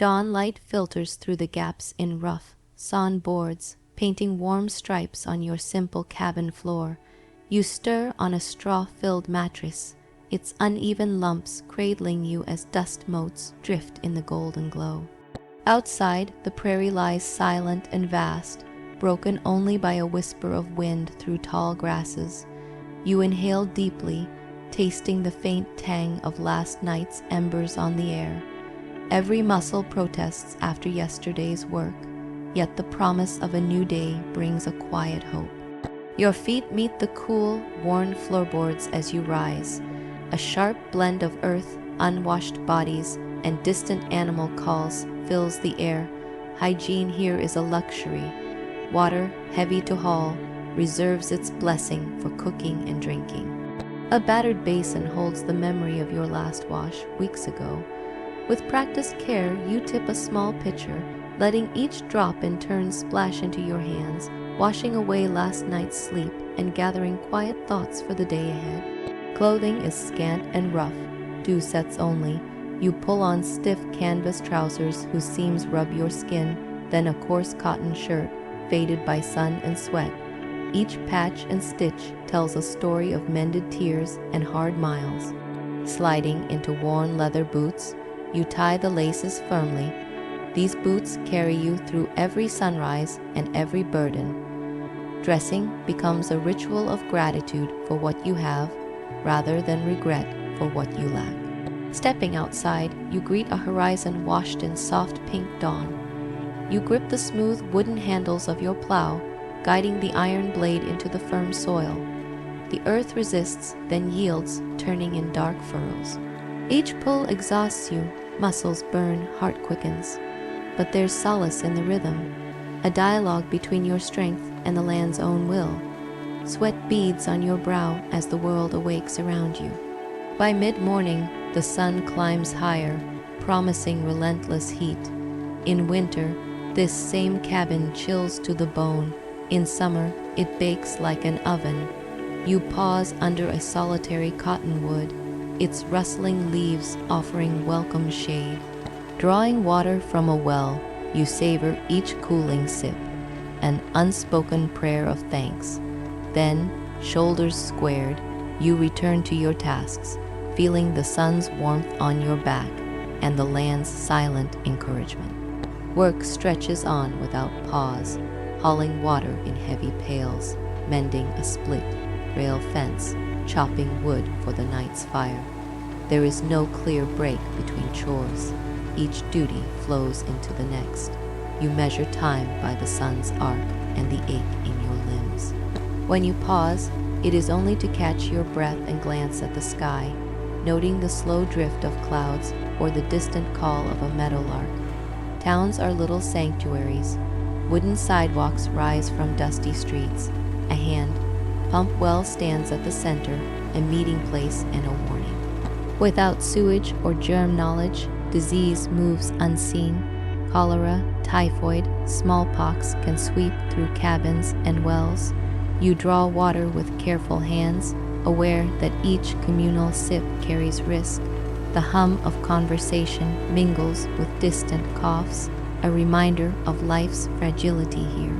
Dawn light filters through the gaps in rough, sawn boards, painting warm stripes on your simple cabin floor. You stir on a straw-filled mattress, its uneven lumps cradling you as dust motes drift in the golden glow. Outside, the prairie lies silent and vast, broken only by a whisper of wind through tall grasses. You inhale deeply, tasting the faint tang of last night's embers on the air. Every muscle protests after yesterday's work, yet the promise of a new day brings a quiet hope. Your feet meet the cool, worn floorboards as you rise. A sharp blend of earth, unwashed bodies, and distant animal calls fills the air. Hygiene here is a luxury. Water, heavy to haul, reserves its blessing for cooking and drinking. A battered basin holds the memory of your last wash weeks ago. With practiced care, you tip a small pitcher, letting each drop in turn splash into your hands, washing away last night's sleep and gathering quiet thoughts for the day ahead. Clothing is scant and rough, 2 sets only. You pull on stiff canvas trousers whose seams rub your skin, then a coarse cotton shirt, faded by sun and sweat. Each patch and stitch tells a story of mended tears and hard miles. Sliding into worn leather boots, you tie the laces firmly. These boots carry you through every sunrise and every burden. Dressing becomes a ritual of gratitude for what you have, rather than regret for what you lack. Stepping outside, you greet a horizon washed in soft pink dawn. You grip the smooth wooden handles of your plow, guiding the iron blade into the firm soil. The earth resists, then yields, turning in dark furrows. Each pull exhausts you, muscles burn, heart quickens. But there's solace in the rhythm, a dialogue between your strength and the land's own will. Sweat beads on your brow as the world awakes around you. By mid-morning, the sun climbs higher, promising relentless heat. In winter, this same cabin chills to the bone. In summer, it bakes like an oven. You pause under a solitary cottonwood, its rustling leaves offering welcome shade. Drawing water from a well, you savor each cooling sip, an unspoken prayer of thanks. Then, shoulders squared, you return to your tasks, feeling the sun's warmth on your back and the land's silent encouragement. Work stretches on without pause, hauling water in heavy pails, mending a split rail fence, chopping wood for the night's fire. There is no clear break between chores. Each duty flows into the next. You measure time by the sun's arc and the ache in your limbs. When you pause, it is only to catch your breath and glance at the sky, noting the slow drift of clouds or the distant call of a meadowlark. Towns are little sanctuaries. Wooden sidewalks rise from dusty streets. A hand pump well stands at the center, a meeting place and a warning. Without sewage or germ knowledge, disease moves unseen. Cholera, typhoid, smallpox can sweep through cabins and wells. You draw water with careful hands, aware that each communal sip carries risk. The hum of conversation mingles with distant coughs, a reminder of life's fragility here.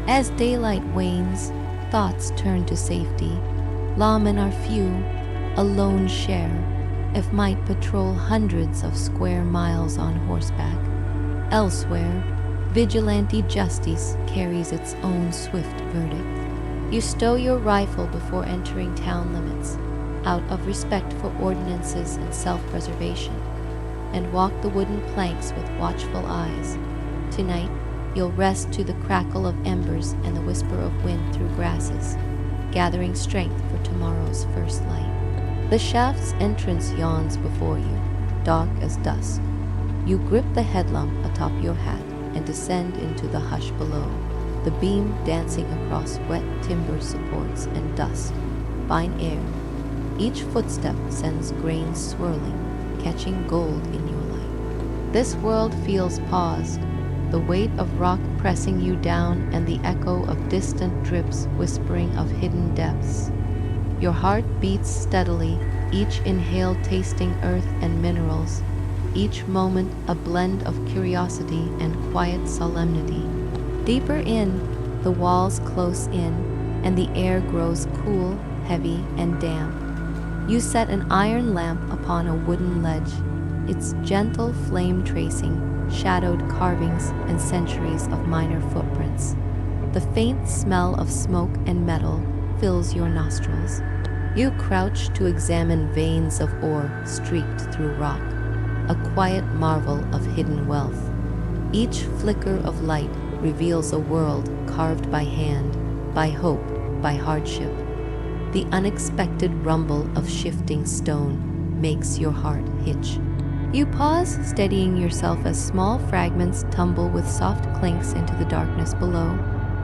As daylight wanes, thoughts turn to safety. Lawmen are few, a lone share, if might patrol hundreds of square miles on horseback. Elsewhere, vigilante justice carries its own swift verdict. You stow your rifle before entering town limits, out of respect for ordinances and self-preservation, and walk the wooden planks with watchful eyes. Tonight, you'll rest to the crackle of embers and the whisper of wind through grasses, gathering strength for tomorrow's first light. The shaft's entrance yawns before you, dark as dusk. You grip the headlamp atop your hat and descend into the hush below, the beam dancing across wet timber supports and dust, fine air. Each footstep sends grains swirling, catching gold in your light. This world feels paused, the weight of rock pressing you down and the echo of distant drips whispering of hidden depths. Your heart beats steadily, each inhale tasting earth and minerals. each moment a blend of curiosity and quiet solemnity. Deeper in, the walls close in, and the air grows cool, heavy, and damp. You set an iron lamp upon a wooden ledge, its gentle flame tracing shadowed carvings and centuries of minor footprints. The faint smell of smoke and metal fills your nostrils. You crouch to examine veins of ore streaked through rock, a quiet marvel of hidden wealth. Each flicker of light reveals a world carved by hand, by hope, by hardship. The unexpected rumble of shifting stone makes your heart hitch. You pause, steadying yourself as small fragments tumble with soft clinks into the darkness below.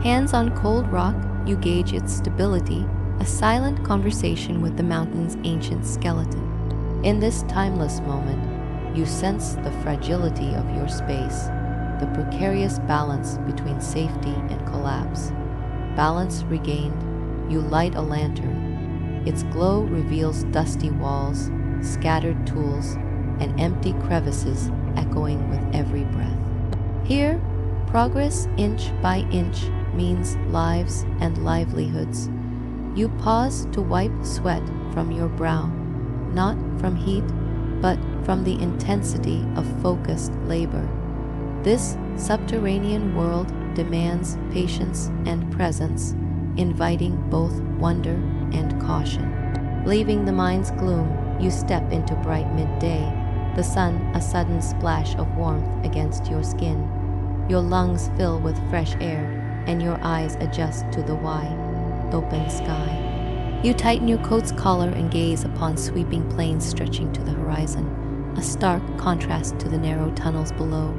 Hands on cold rock, you gauge its stability, a silent conversation with the mountain's ancient skeleton. In this timeless moment, you sense the fragility of your space, the precarious balance between safety and collapse. Balance regained, you light a lantern. Its glow reveals dusty walls, scattered tools, and empty crevices echoing with every breath. Here, progress inch by inch means lives and livelihoods. You pause to wipe sweat from your brow, not from heat, but from the intensity of focused labor. This subterranean world demands patience and presence, inviting both wonder and caution. Leaving the mind's gloom, you step into bright midday, the sun a sudden splash of warmth against your skin. Your lungs fill with fresh air, and your eyes adjust to the wide, open sky. You tighten your coat's collar and gaze upon sweeping plains stretching to the horizon, a stark contrast to the narrow tunnels below.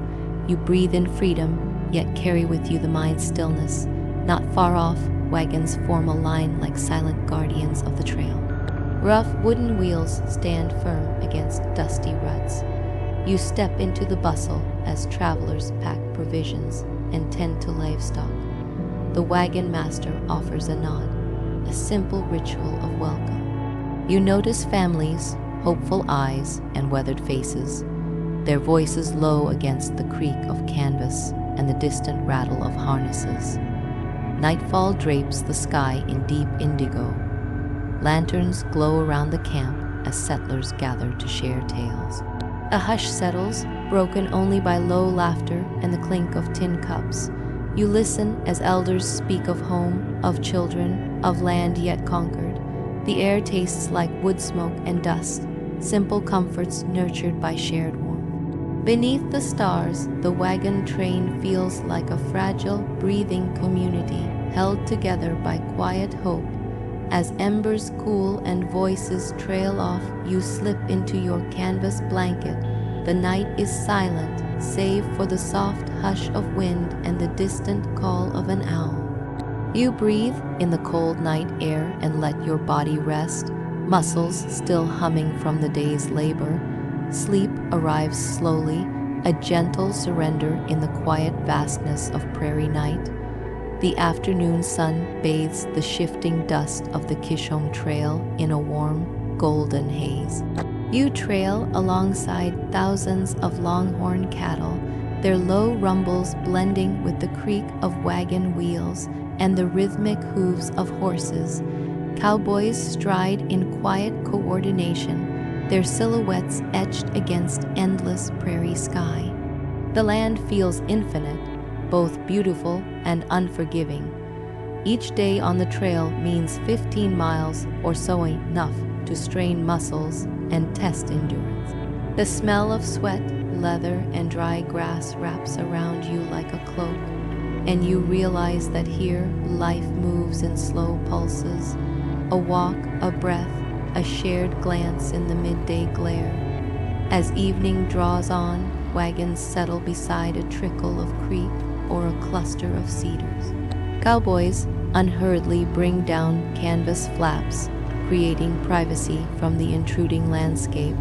You breathe in freedom, yet carry with you the mind's stillness. Not far off, wagons form a line like silent guardians of the trail. Rough wooden wheels stand firm against dusty ruts. You step into the bustle as travelers pack provisions and tend to livestock. The wagon master offers a nod, a simple ritual of welcome. You notice families, hopeful eyes, and weathered faces, their voices low against the creak of canvas and the distant rattle of harnesses. Nightfall drapes the sky in deep indigo. Lanterns glow around the camp as settlers gather to share tales. A hush settles, broken only by low laughter and the clink of tin cups. You listen as elders speak of home, of children, of land yet conquered. The air tastes like wood smoke and dust, simple comforts nurtured by shared warmth. Beneath the stars, the wagon train feels like a fragile, breathing community held together by quiet hope. As embers cool and voices trail off, you slip into your canvas blanket. The night is silent, save for the soft hush of wind and the distant call of an owl. You breathe in the cold night air and let your body rest, muscles still humming from the day's labor. Sleep arrives slowly, a gentle surrender in the quiet vastness of prairie night. The afternoon sun bathes the shifting dust of the Kishom Trail in a warm, golden haze. You trail alongside thousands of longhorn cattle, their low rumbles blending with the creak of wagon wheels and the rhythmic hooves of horses. Cowboys stride in quiet coordination, their silhouettes etched against endless prairie sky. The land feels infinite, both beautiful and unforgiving. Each day on the trail means 15 miles or so, enough to strain muscles and test endurance. The smell of sweat, leather, and dry grass wraps around you like a cloak, and you realize that here life moves in slow pulses, a walk, a breath, a shared glance in the midday glare. As evening draws on, wagons settle beside a trickle of creek or a cluster of cedars. Cowboys unhurriedly bring down canvas flaps, creating privacy from the intruding landscape.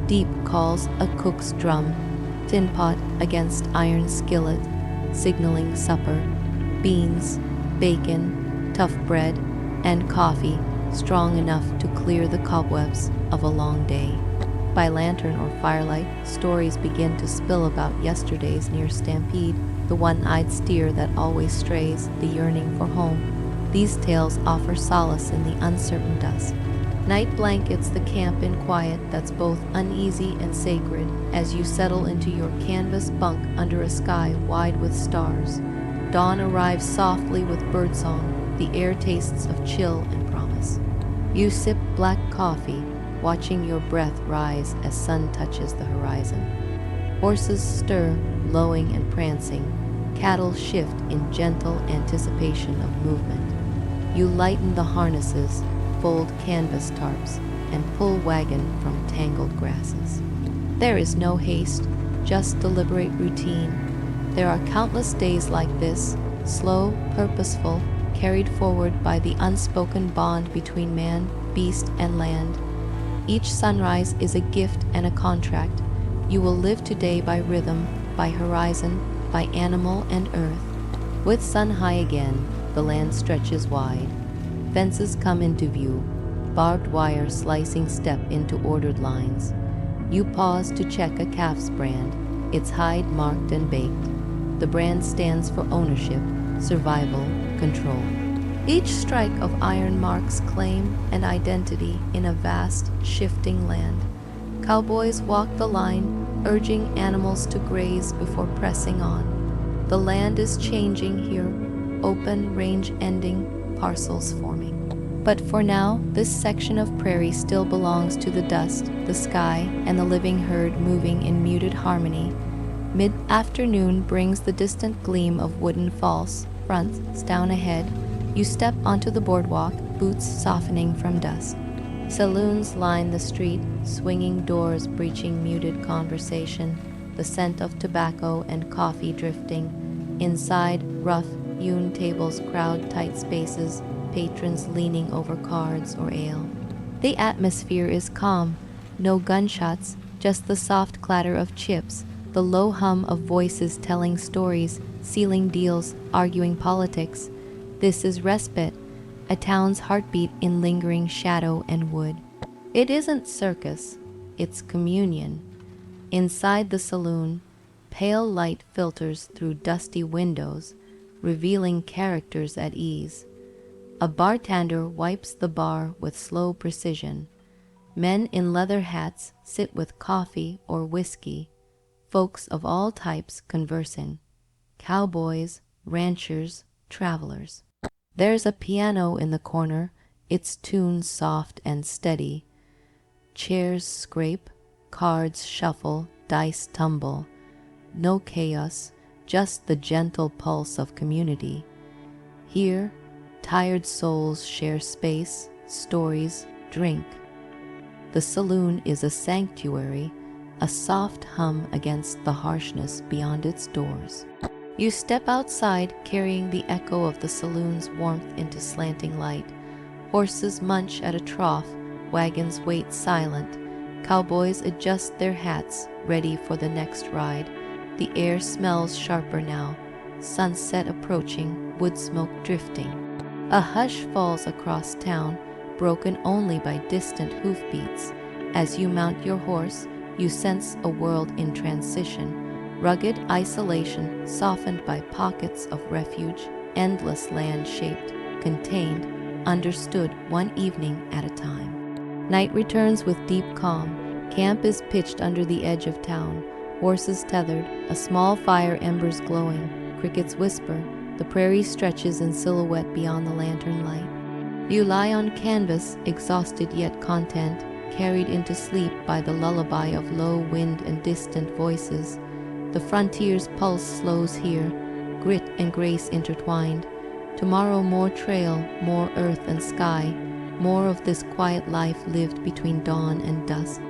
Deep calls a cook's drum, tin pot against iron skillet, signaling supper. Beans, bacon, tough bread, and coffee strong enough to clear the cobwebs of a long day. By lantern or firelight, stories begin to spill about yesterday's near stampede, the one-eyed steer that always strays, the yearning for home. These tales offer solace in the uncertain dusk. Night blankets the camp in quiet that's both uneasy and sacred as you settle into your canvas bunk under a sky wide with stars. Dawn arrives softly with birdsong, the air tastes of chill and promise. You sip black coffee, watching your breath rise as sun touches the horizon. Horses stir, lowing and prancing. Cattle shift in gentle anticipation of movement. You lighten the harnesses, fold canvas tarps, and pull wagon from tangled grasses. There is no haste, just deliberate routine. There are countless days like this, slow, purposeful, carried forward by the unspoken bond between man, beast, and land. Each sunrise is a gift and a contract. You will live today by rhythm, by horizon, by animal and earth. With sun high again, the land stretches wide. Fences come into view, barbed wire slicing step into ordered lines. You pause to check a calf's brand, its hide marked and baked. The brand stands for ownership, survival, control. Each strike of iron marks claim and identity in a vast, shifting land. Cowboys walk the line, urging animals to graze before pressing on. The land is changing here, open range ending, parcels forming. But for now, this section of prairie still belongs to the dust, the sky, and the living herd moving in muted harmony. Mid-afternoon brings the distant gleam of wooden false fronts down ahead. You step onto the boardwalk, boots softening from dust. Saloons line the street, swinging doors breaching muted conversation, the scent of tobacco and coffee drifting. Inside, rough, hewn tables crowd tight spaces, patrons leaning over cards or ale. The atmosphere is calm, no gunshots, just the soft clatter of chips, the low hum of voices telling stories, sealing deals, arguing politics. This is respite, a town's heartbeat in lingering shadow and wood. It isn't circus, it's communion. Inside the saloon, pale light filters through dusty windows, revealing characters at ease. A bartender wipes the bar with slow precision. Men in leather hats sit with coffee or whiskey, folks of all types conversing. Cowboys, ranchers, travelers. There's a piano in the corner, its tune soft and steady. Chairs scrape, cards shuffle, dice tumble. No chaos, just the gentle pulse of community. Here, tired souls share space, stories, drink. The saloon is a sanctuary, a soft hum against the harshness beyond its doors. You step outside, carrying the echo of the saloon's warmth into slanting light. Horses munch at a trough, wagons wait silent. Cowboys adjust their hats, ready for the next ride. The air smells sharper now, sunset approaching, wood smoke drifting. A hush falls across town, broken only by distant hoofbeats. As you mount your horse, you sense a world in transition. Rugged isolation softened by pockets of refuge, endless land shaped, contained, understood one evening at a time. Night returns with deep calm. Camp is pitched under the edge of town. Horses tethered, a small fire embers glowing. Crickets whisper, the prairie stretches in silhouette beyond the lantern light. You lie on canvas, exhausted yet content, carried into sleep by the lullaby of low wind and distant voices. The frontier's pulse slows here, grit and grace intertwined. Tomorrow more trail, more earth and sky, more of this quiet life lived between dawn and dusk.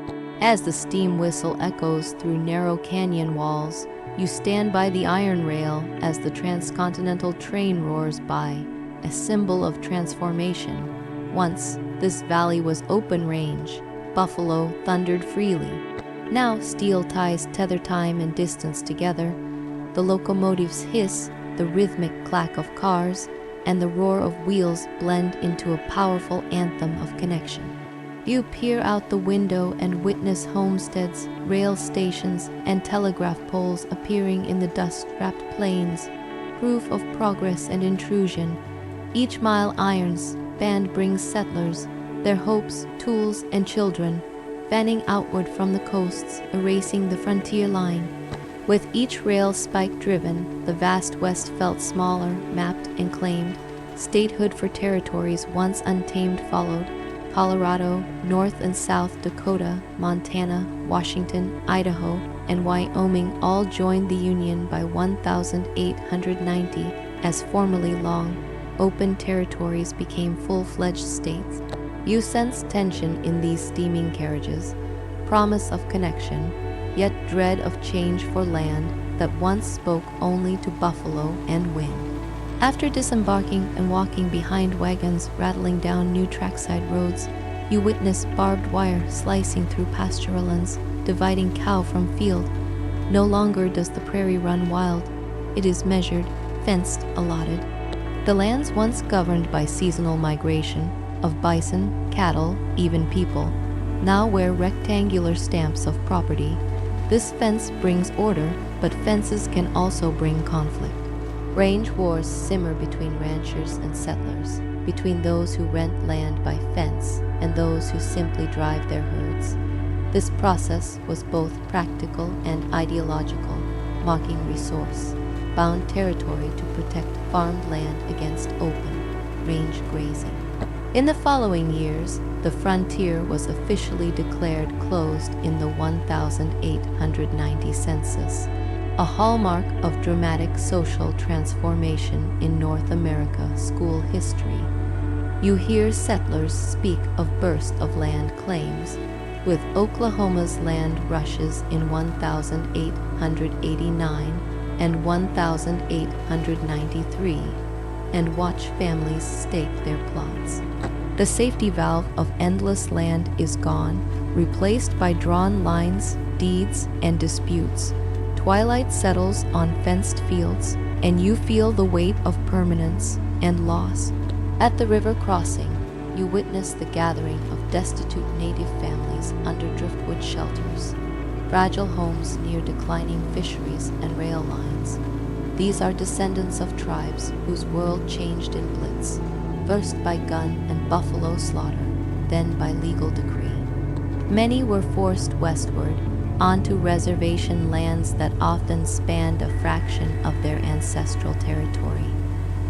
As the steam whistle echoes through narrow canyon walls, you stand by the iron rail as the transcontinental train roars by, a symbol of transformation. Once, this valley was open range. Buffalo thundered freely. Now steel ties tether time and distance together. The locomotive's hiss, the rhythmic clack of cars, and the roar of wheels blend into a powerful anthem of connection. You peer out the window and witness homesteads, rail stations, and telegraph poles appearing in the dust-wrapped plains, proof of progress and intrusion. Each mile irons, band brings settlers, their hopes, tools, and children, fanning outward from the coasts, erasing the frontier line. With each rail spike driven, the vast West felt smaller, mapped and claimed. Statehood for territories once untamed followed. Colorado, North and South Dakota, Montana, Washington, Idaho, and Wyoming all joined the Union by 1890 as formerly long, open territories became full-fledged states. You sense tension in these steaming carriages, promise of connection, yet dread of change for land that once spoke only to buffalo and wind. After disembarking and walking behind wagons rattling down new trackside roads, you witness barbed wire slicing through pastoral lands, dividing cow from field. No longer does the prairie run wild. It is measured, fenced, allotted. The lands once governed by seasonal migration of bison, cattle, even people, now wear rectangular stamps of property. This fence brings order, but fences can also bring conflict. Range wars simmer between ranchers and settlers, between those who rent land by fence and those who simply drive their herds. This process was both practical and ideological, marking resource, bound territory to protect farmed land against open, range grazing. In the following years, the frontier was officially declared closed in the 1890 census, a hallmark of dramatic social transformation in North America school history. You hear settlers speak of burst of land claims, with Oklahoma's land rushes in 1889 and 1893, and watch families stake their plots. The safety valve of endless land is gone, replaced by drawn lines, deeds, and disputes. Twilight settles on fenced fields, and you feel the weight of permanence and loss. At the river crossing, you witness the gathering of destitute native families under driftwood shelters, fragile homes near declining fisheries and rail lines. These are descendants of tribes whose world changed in blitz, first by gun and buffalo slaughter, then by legal decree. Many were forced westward, onto reservation lands that often spanned a fraction of their ancestral territory.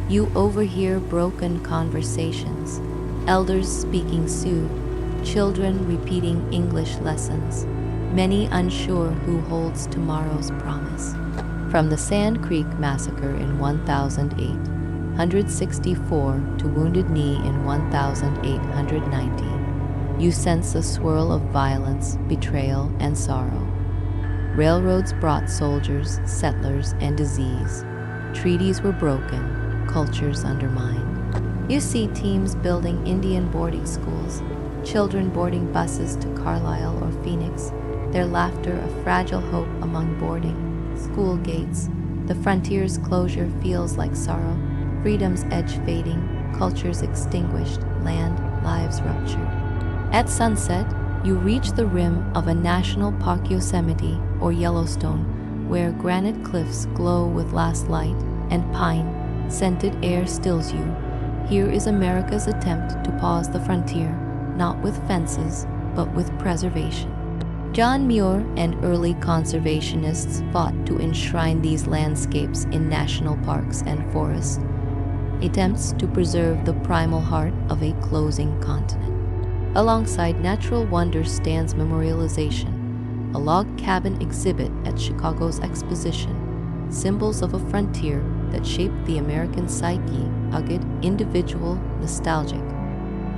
You overhear broken conversations, elders speaking Sioux, children repeating English lessons, many unsure who holds tomorrow's promise. From the Sand Creek Massacre in 1864 to Wounded Knee in 1890, you sense a swirl of violence, betrayal, and sorrow. Railroads brought soldiers, settlers, and disease. Treaties were broken, cultures undermined. You see teams building Indian boarding schools, children boarding buses to Carlisle or Phoenix, their laughter a fragile hope among boarding school gates. The frontier's closure feels like sorrow, freedom's edge fading, cultures extinguished, land, lives ruptured. At sunset, you reach the rim of a national park Yosemite or Yellowstone, where granite cliffs glow with last light and pine-scented air stills you. Here is America's attempt to pause the frontier, not with fences, but with preservation. John Muir and early conservationists fought to enshrine these landscapes in national parks and forests, attempts to preserve the primal heart of a closing continent. Alongside natural wonders stands memorialization, a log cabin exhibit at Chicago's Exposition, symbols of a frontier that shaped the American psyche, rugged, individual, nostalgic.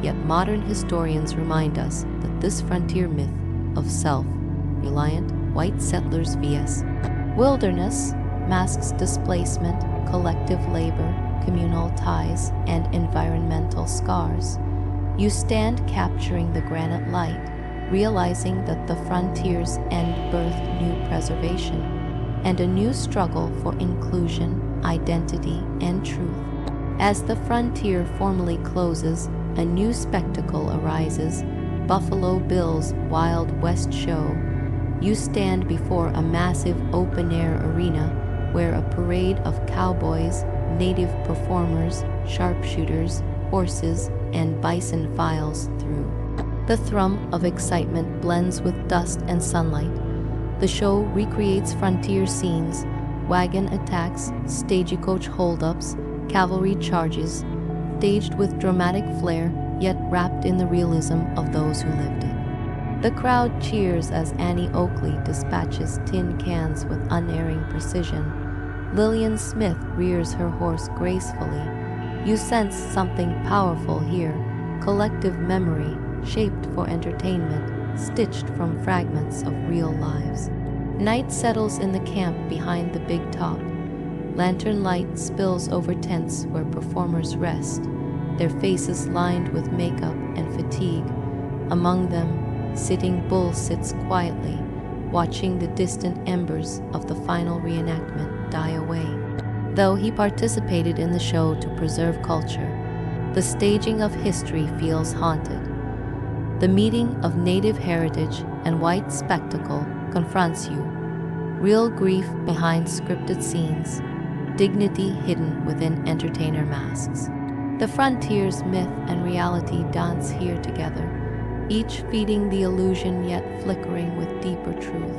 Yet modern historians remind us that this frontier myth of self-reliant white settlers vs. wilderness masks displacement, collective labor, communal ties, and environmental scars. You stand capturing the granite light, realizing that the frontier's end birthed new preservation and a new struggle for inclusion, identity, and truth. As the frontier formally closes, a new spectacle arises, Buffalo Bill's Wild West show, you stand before a massive open-air arena where a parade of cowboys, native performers, sharpshooters, horses, and bison files through. The thrum of excitement blends with dust and sunlight. The show recreates frontier scenes, wagon attacks, stagecoach holdups, cavalry charges, staged with dramatic flair, yet wrapped in the realism of those who lived it. The crowd cheers as Annie Oakley dispatches tin cans with unerring precision. Lillian Smith rears her horse gracefully. You sense something powerful here, collective memory, shaped for entertainment, stitched from fragments of real lives. Night settles in the camp behind the big top. Lantern light spills over tents where performers rest, their faces lined with makeup and fatigue. Among them, Sitting Bull sits quietly, watching the distant embers of the final reenactment die away. Though he participated in the show to preserve culture, the staging of history feels haunted. The meeting of native heritage and white spectacle confronts you. Real grief behind scripted scenes, dignity hidden within entertainer masks. The frontier's myth and reality dance here together, each feeding the illusion yet flickering with deeper truth.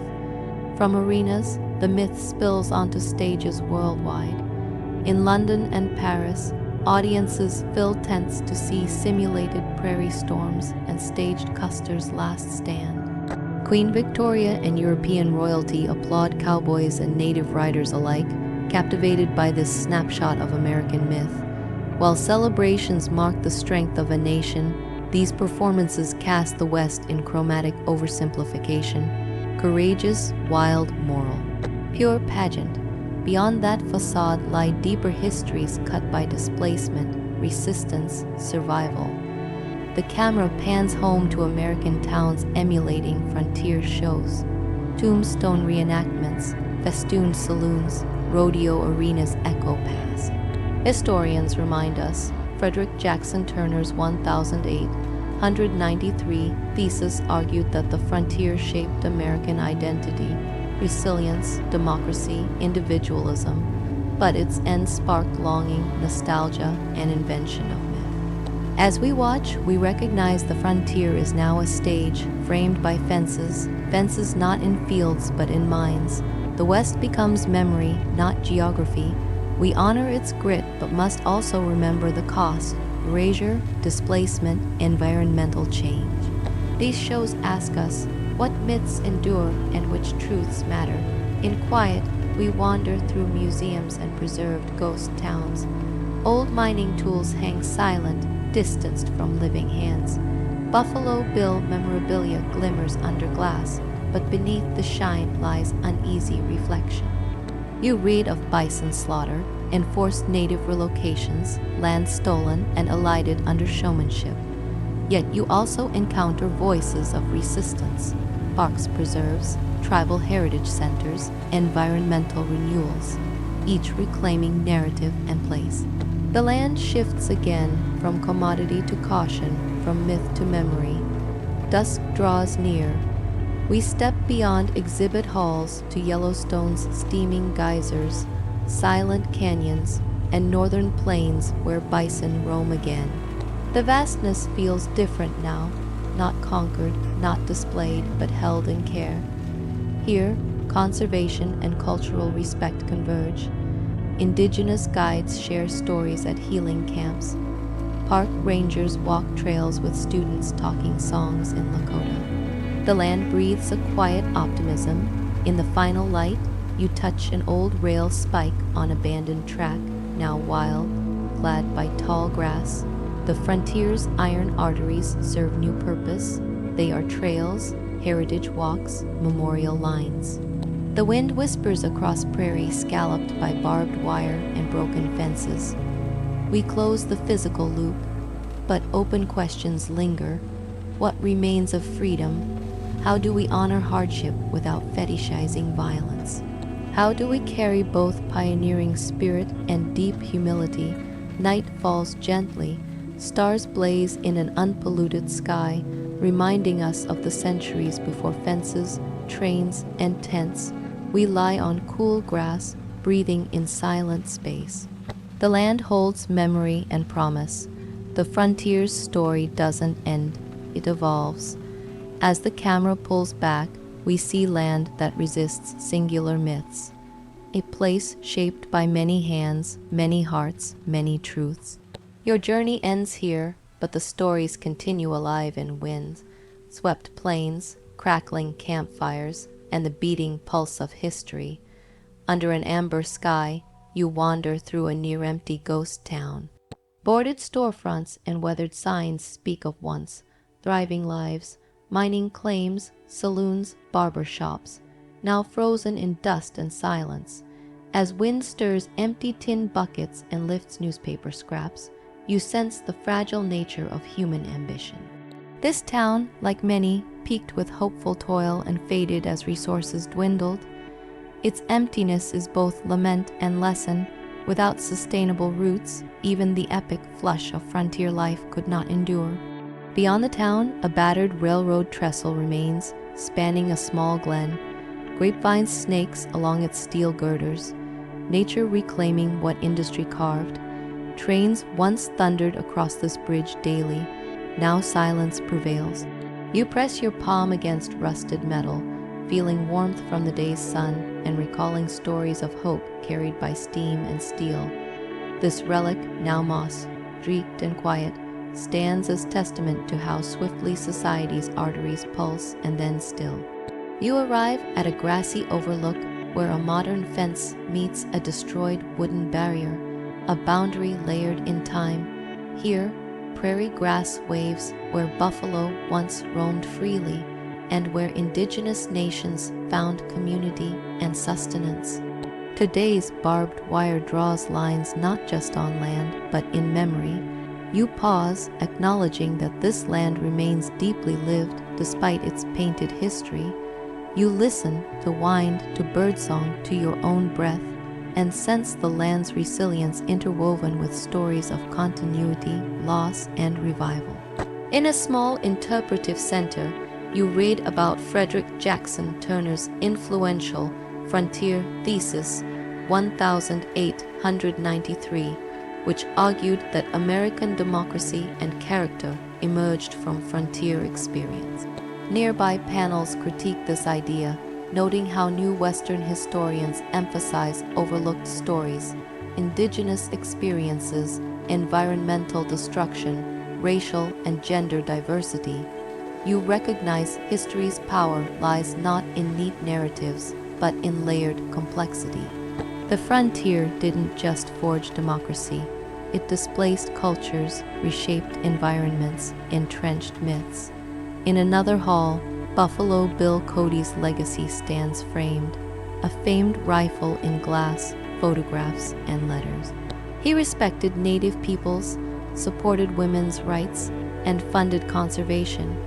From arenas, the myth spills onto stages worldwide. In London and Paris, audiences fill tents to see simulated prairie storms and staged Custer's last stand. Queen Victoria and European royalty applaud cowboys and native riders alike, captivated by this snapshot of American myth. While celebrations mark the strength of a nation, these performances cast the West in chromatic oversimplification, courageous, wild, moral. Pure pageant. Beyond that facade lie deeper histories cut by displacement, resistance, survival. The camera pans home to American towns emulating frontier shows. Tombstone reenactments, festooned saloons, rodeo arenas echo past. Historians remind us, Frederick Jackson Turner's 1893 thesis argued that the frontier shaped American identity, resilience, democracy, individualism, but its end sparked longing, nostalgia, and invention of myth. As we watch, we recognize the frontier is now a stage, framed by fences not in fields but in minds. The West becomes memory, not geography. We honor its grit, but must also remember the cost: erasure, displacement, environmental change. These shows ask us, what myths endure and which truths matter? In quiet, we wander through museums and preserved ghost towns. Old mining tools hang silent, distanced from living hands. Buffalo Bill memorabilia glimmers under glass, but beneath the shine lies uneasy reflection. You read of bison slaughter, enforced native relocations, land stolen and elided under showmanship. Yet you also encounter voices of resistance, parks preserves, tribal heritage centers, environmental renewals, each reclaiming narrative and place. The land shifts again from commodity to caution, from myth to memory. Dusk draws near. We step beyond exhibit halls to Yellowstone's steaming geysers, silent canyons, and northern plains where bison roam again. The vastness feels different now, not conquered, not displayed, but held in care. Here, conservation and cultural respect converge. Indigenous guides share stories at healing camps. Park rangers walk trails with students talking songs in Lakota. The land breathes a quiet optimism. In the final light, you touch an old rail spike on abandoned track, now wild, clad by tall grass. The frontier's iron arteries serve new purpose. They are trails, heritage walks, memorial lines. The wind whispers across prairie scalloped by barbed wire and broken fences. We close the physical loop, but open questions linger. What remains of freedom? How do we honor hardship without fetishizing violence? How do we carry both pioneering spirit and deep humility? Night falls gently. Stars blaze in an unpolluted sky. reminding us of the centuries before fences, trains, and tents. We lie on cool grass, breathing in silent space. The land holds memory and promise. The frontier's story doesn't end, it evolves. As the camera pulls back, we see land that resists singular myths. A place shaped by many hands, many hearts, many truths. Your journey ends here, but the stories continue alive in winds, swept plains, crackling campfires, and the beating pulse of history. Under an amber sky, you wander through a near-empty ghost town. Boarded storefronts and weathered signs speak of once thriving lives, mining claims, saloons, barber shops, now frozen in dust and silence. As wind stirs empty tin buckets and lifts newspaper scraps, you sense the fragile nature of human ambition. This town, like many, peaked with hopeful toil and faded as resources dwindled. Its emptiness is both lament and lesson. Without sustainable roots, even the epic flush of frontier life could not endure. Beyond the town, a battered railroad trestle remains, spanning a small glen. Grapevines snakes along its steel girders, nature reclaiming what industry carved. Trains once thundered across this bridge daily, now silence prevails. You press your palm against rusted metal, feeling warmth from the day's sun and recalling stories of hope carried by steam and steel. This relic, now moss, streaked and quiet, stands as testament to how swiftly society's arteries pulse and then still. You arrive at a grassy overlook where a modern fence meets a destroyed wooden barrier, a boundary layered in time. Here, prairie grass waves where buffalo once roamed freely and where indigenous nations found community and sustenance. Today's barbed wire draws lines not just on land, but in memory. You pause, acknowledging that this land remains deeply lived despite its painted history. You listen to wind, to birdsong, to your own breath, and sense the land's resilience interwoven with stories of continuity, loss, and revival. In a small interpretive center, you read about Frederick Jackson Turner's influential frontier thesis 1893, which argued that American democracy and character emerged from frontier experience. Nearby panels critique this idea, noting how new Western historians emphasize overlooked stories, indigenous experiences, environmental destruction, racial and gender diversity. You recognize history's power lies not in neat narratives, but in layered complexity. The frontier didn't just forge democracy. It displaced cultures, reshaped environments, entrenched myths. In another hall, Buffalo Bill Cody's legacy stands framed, a famed rifle in glass, photographs, and letters. He respected native peoples, supported women's rights, and funded conservation.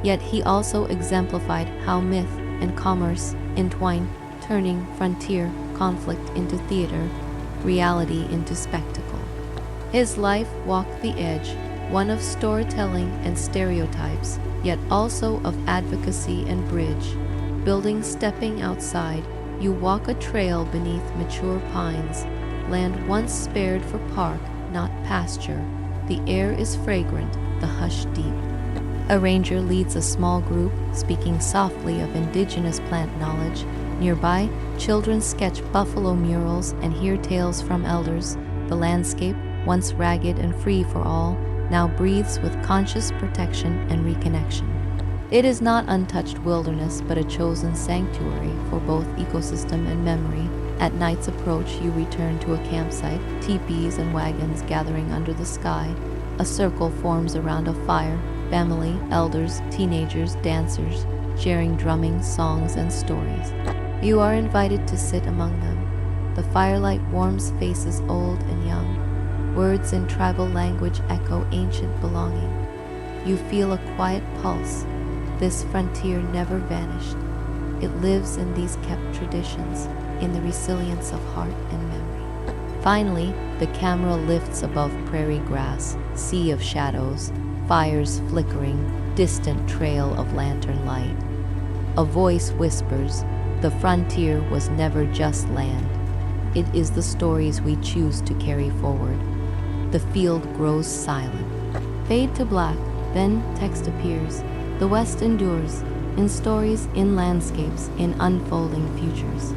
Yet he also exemplified how myth and commerce entwine, turning frontier conflict into theater, reality into spectacle. His life walked the edge, one of storytelling and stereotypes, yet also of advocacy and bridge. Building stepping outside, you walk a trail beneath mature pines, land once spared for park, not pasture. The air is fragrant, the hush deep. A ranger leads a small group, speaking softly of indigenous plant knowledge. Nearby, children sketch buffalo murals and hear tales from elders. The landscape, once ragged and free for all, now breathes with conscious protection and reconnection. It is not untouched wilderness, but a chosen sanctuary for both ecosystem and memory. At night's approach, you return to a campsite, teepees and wagons gathering under the sky. A circle forms around a fire, family, elders, teenagers, dancers, sharing drumming, songs, and stories. You are invited to sit among them. The firelight warms faces old and young. Words in tribal language echo ancient belonging. You feel a quiet pulse. This frontier never vanished. It lives in these kept traditions, in the resilience of heart and memory. Finally, the camera lifts above prairie grass, sea of shadows, fires flickering, distant trail of lantern light. A voice whispers, the frontier was never just land. It is the stories we choose to carry forward. The field grows silent. Fade to black, then text appears. The West endures, in stories, in landscapes, in unfolding futures.